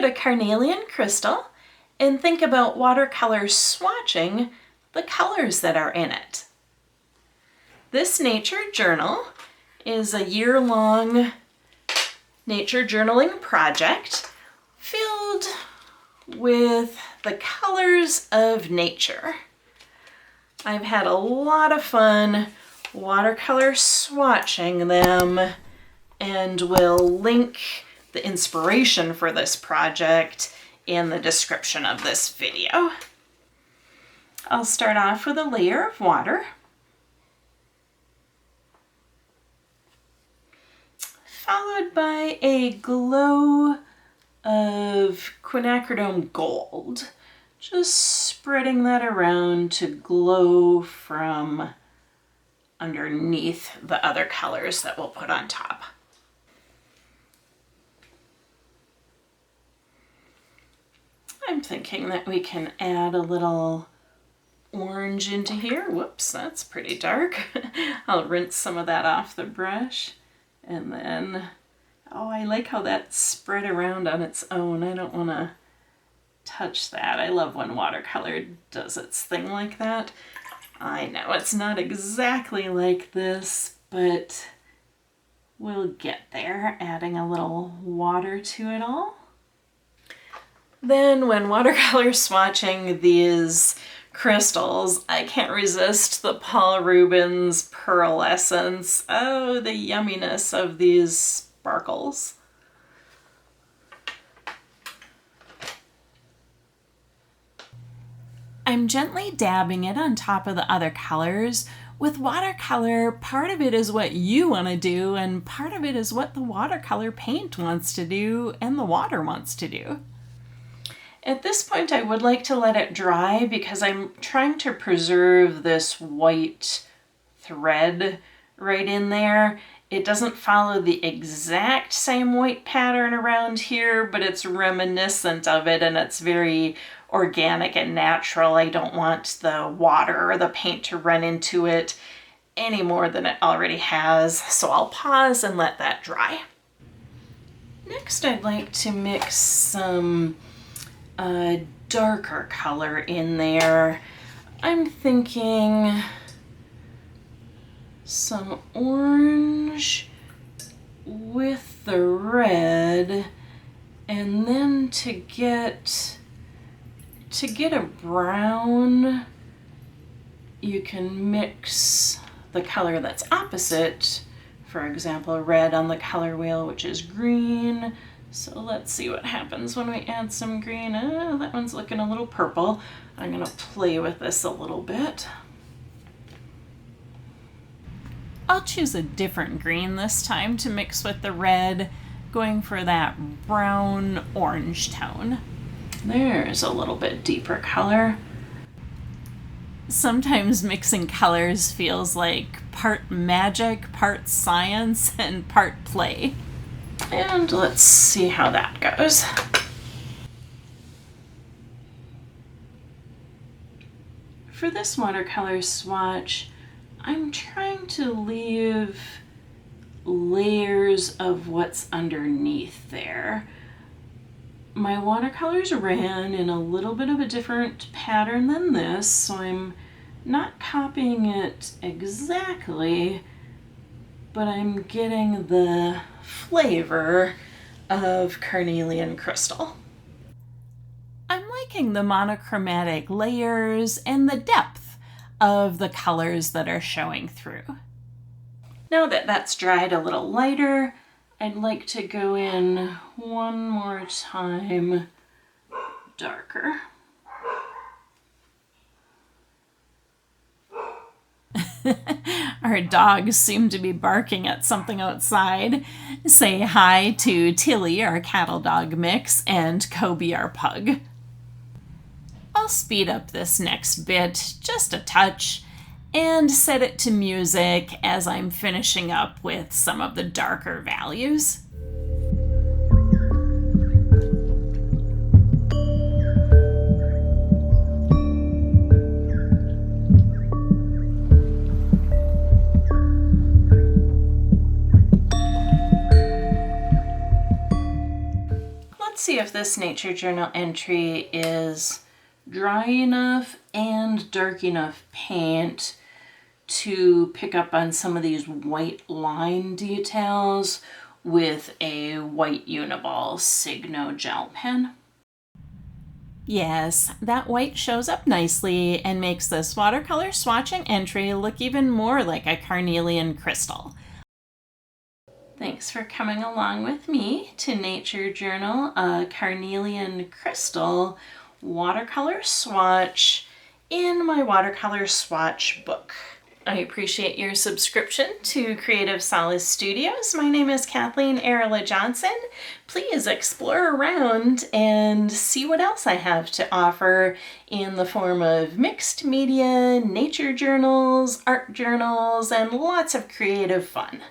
at a carnelian crystal and think about watercolor swatching the colors that are in it. This nature journal is a year-long nature journaling project filled with the colors of nature. I've had a lot of fun watercolor swatching them, and will link the inspiration for this project in the description of this video. I'll start off with a layer of water, followed by a glow of quinacridone gold, just spreading that around to glow from underneath the other colors that we'll put on top. I'm thinking that we can add a little orange into here. Whoops, that's pretty dark. I'll rinse some of that off the brush. And then, oh, I like how that's spread around on its own. I don't want to touch that. I love when watercolor does its thing like that. I know it's not exactly like this, but we'll get there, adding a little water to it all. Then when watercolor swatching these crystals, I can't resist the Paul Rubens Pearlescent. Oh, the yumminess of these sparkles. I'm gently dabbing it on top of the other colors. With watercolor, part of it is what you want to do, and part of it is what the watercolor paint wants to do and the water wants to do. At this point, I would like to let it dry because I'm trying to preserve this white thread right in there. It doesn't follow the exact same white pattern around here, but it's reminiscent of it, and it's very organic and natural. I don't want the water or the paint to run into it any more than it already has, so I'll pause and let that dry. Next, I'd like to mix some darker color in there. I'm thinking some orange with the red, and then to get a brown, you can mix the color that's opposite. For example, red on the color wheel, which is green. So let's see what happens when we add some green. That one's looking a little purple. I'm gonna play with this a little bit. I'll choose a different green this time to mix with the red, going for that brown orange tone. There's a little bit deeper color. Sometimes mixing colors feels like part magic, part science, and part play. And let's see how that goes. For this watercolor swatch, I'm trying to leave layers of what's underneath there. My watercolors ran in a little bit of a different pattern than this, so I'm not copying it exactly, but I'm getting the flavor of carnelian crystal. I'm liking the monochromatic layers and the depth of the colors that are showing through. Now that that's dried a little lighter, I'd like to go in one more time darker. Our dogs seem to be barking at something outside. Say hi to Tilly, our cattle dog mix, and Kobe, our pug. I'll speed up this next bit just a touch and set it to music as I'm finishing up with some of the darker values. see if this nature journal entry is dry enough and dark enough paint to pick up on some of these white line details with a white Uniball Signo gel pen. Yes, that white shows up nicely and makes this watercolor swatching entry look even more like a carnelian crystal. Thanks for coming along with me to Nature Journal, a carnelian crystal watercolor swatch in my watercolor swatch book. I appreciate your subscription to Creative Solace Studios. My name is Kathleen Arola-Johnson. Please explore around and see what else I have to offer in the form of mixed media, nature journals, art journals, and lots of creative fun.